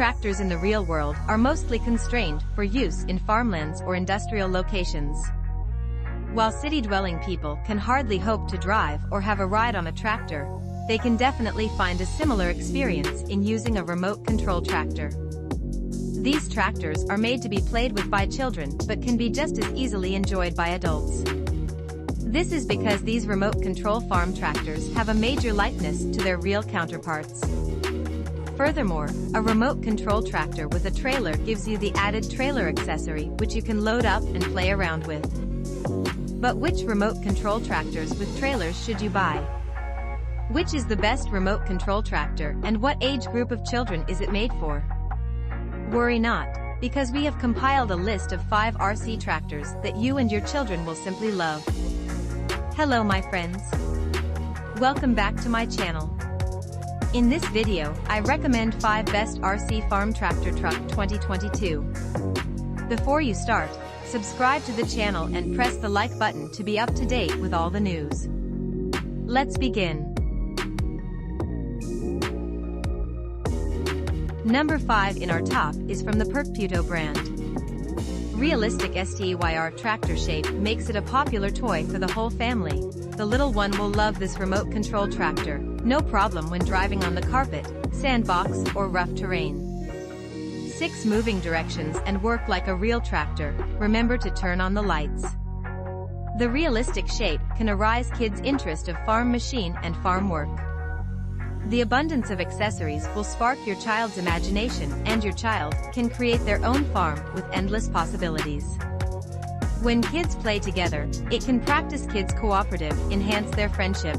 tractors in the real world are mostly constrained for use in farmlands or industrial locations. While city-dwelling people can hardly hope to drive or have a ride on a tractor, they can definitely find a similar experience in using a remote control tractor. These tractors are made to be played with by children but can be just as easily enjoyed by adults. This is because these remote control farm tractors have a major likeness to their real counterparts. Furthermore, a remote control tractor with a trailer gives you the added trailer accessory which you can load up and play around with. But which remote control tractors with trailers should you buy? Which is the best remote control tractor and what age group of children is it made for? Worry not, because we have compiled a list of 5 RC tractors that you and your children will simply love. Hello my friends. Welcome back to my channel. In this video, I recommend 5 best RC farm tractor truck 2022. Before you start, subscribe to the channel and press the like button to be up to date with all the news. Let's begin. Number 5 in our top is from the PERKPUTOE brand. Realistic STYR tractor shape makes it a popular toy for the whole family. The little one will love this remote control tractor, no problem when driving on the carpet, sandbox, or rough terrain. 6 moving directions and work like a real tractor. Remember to turn on the lights. The realistic shape can arouse kids' interest of farm machine and farm work. The abundance of accessories will spark your child's imagination and your child can create their own farm with endless possibilities. When kids play together, it can practice kids' cooperative, enhance their friendship.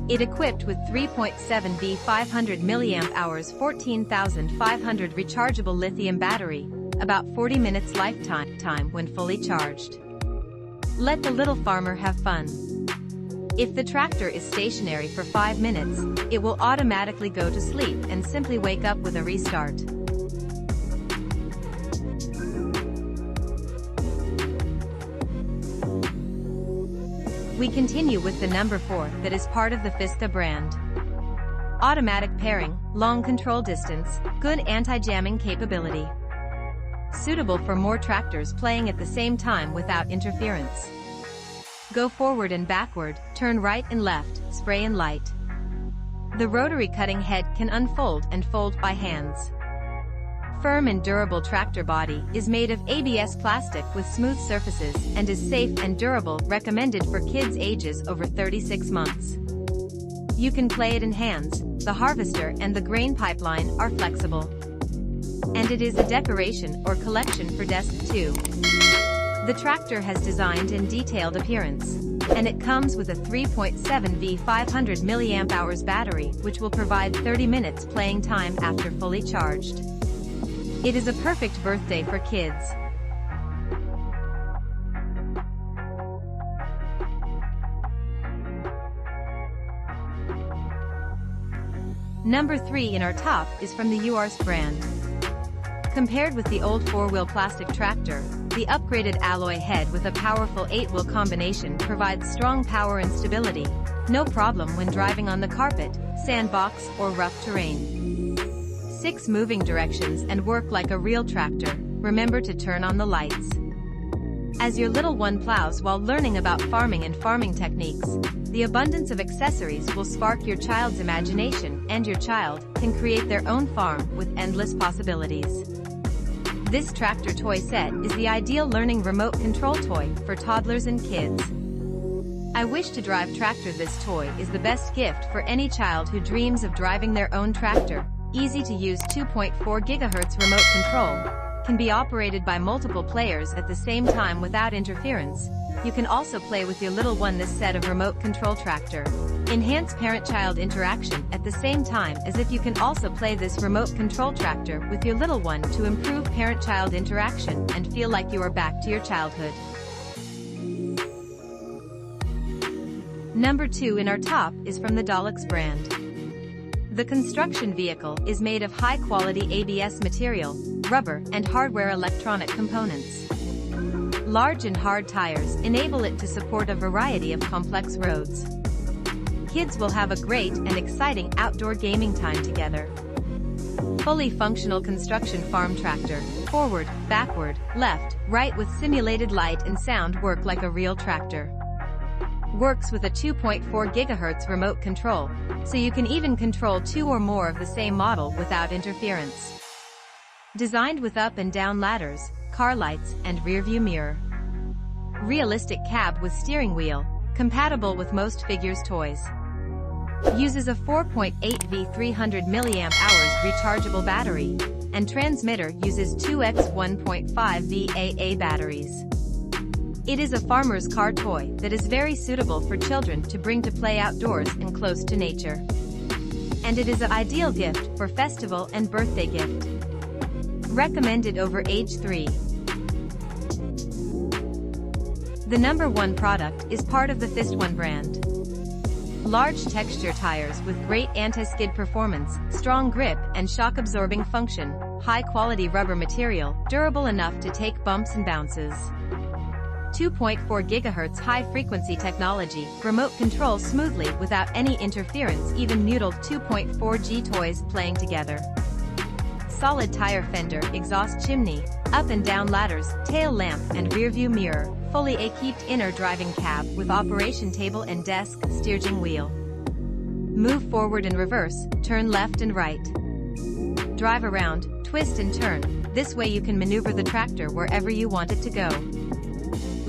It equipped with 3.7V 500 mAh 14,500 rechargeable lithium battery, about 40 minutes lifetime when fully charged. Let the little farmer have fun. If the tractor is stationary for 5 minutes, it will automatically go to sleep and simply wake up with a restart. We continue with the number 4 that is part of the Fisca brand. Automatic pairing, long control distance, good anti-jamming capability. Suitable for more tractors playing at the same time without interference. Go forward and backward, turn right and left, spray and light. The rotary cutting head can unfold and fold by hands. Firm and durable tractor body is made of ABS plastic with smooth surfaces and is safe and durable, recommended for kids ages over 36 months. You can play it in hands, the harvester and the grain pipeline are flexible. And it is a decoration or collection for desk too. The tractor has designed and detailed appearance, and it comes with a 3.7V 500 mAh battery which will provide 30 minutes playing time after fully charged. It is a perfect birthday for kids. Number 3 in our top is from the URS brand. Compared with the old 4-wheel plastic tractor, the upgraded alloy head with a powerful 8-wheel combination provides strong power and stability, no problem when driving on the carpet, sandbox, or rough terrain. 6 moving directions and work like a real tractor. Remember to turn on the lights. As your little one plows while learning about farming and farming techniques, the abundance of accessories will spark your child's imagination and your child can create their own farm with endless possibilities. This tractor toy set is the ideal learning remote control toy for toddlers and kids. I wish to drive tractor. This toy is the best gift for any child who dreams of driving their own tractor. Easy to use 2.4 GHz remote control. Can be operated by multiple players at the same time without interference. You can also play with your little one this set of remote control tractor. Enhance parent-child interaction at the same time as if you can also play this remote control tractor with your little one to improve parent-child interaction and feel like you are back to your childhood. Number 2 in our top is from the Dollox brand. The construction vehicle is made of high-quality ABS material, rubber, and hardware electronic components. Large and hard tires enable it to support a variety of complex roads. Kids will have a great and exciting outdoor gaming time together. fully functional construction farm tractor. Forward, backward, left, right with simulated light and sound work like a real tractor. Works with a 2.4 GHz remote control, so you can even control 2 or more of the same model without interference. Designed with up and down ladders, car lights, and rearview mirror. Realistic cab with steering wheel, compatible with most Figures toys. Uses a 4.8V 300 mAh rechargeable battery, and transmitter uses 2x 1.5V AA batteries. It is a farmer's car toy that is very suitable for children to bring to play outdoors and close to nature. And it is an ideal gift for festival and birthday gift. Recommended over age 3. The #1 product is part of the Fistone brand. Large texture tires with great anti-skid performance, strong grip and shock-absorbing function, high-quality rubber material, durable enough to take bumps and bounces. 2.4 GHz high-frequency technology, remote control smoothly without any interference, even muddled 2.4G toys playing together. Solid tire fender, exhaust chimney, up and down ladders, tail lamp and rearview mirror, fully equipped inner driving cab with operation table and desk, steering wheel. Move forward and reverse, turn left and right. Drive around, twist and turn, this way you can maneuver the tractor wherever you want it to go.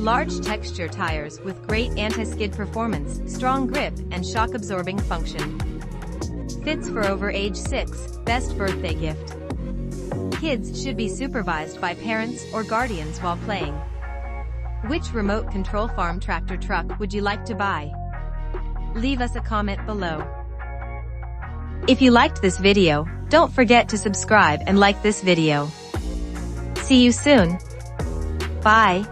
Large texture tires with great anti-skid performance, strong grip and shock-absorbing function. Fits for over age 6, best birthday gift. Kids should be supervised by parents or guardians while playing. Which remote control farm tractor truck would you like to buy? Leave us a comment below. If you liked this video, don't forget to subscribe and like this video. See you soon. Bye.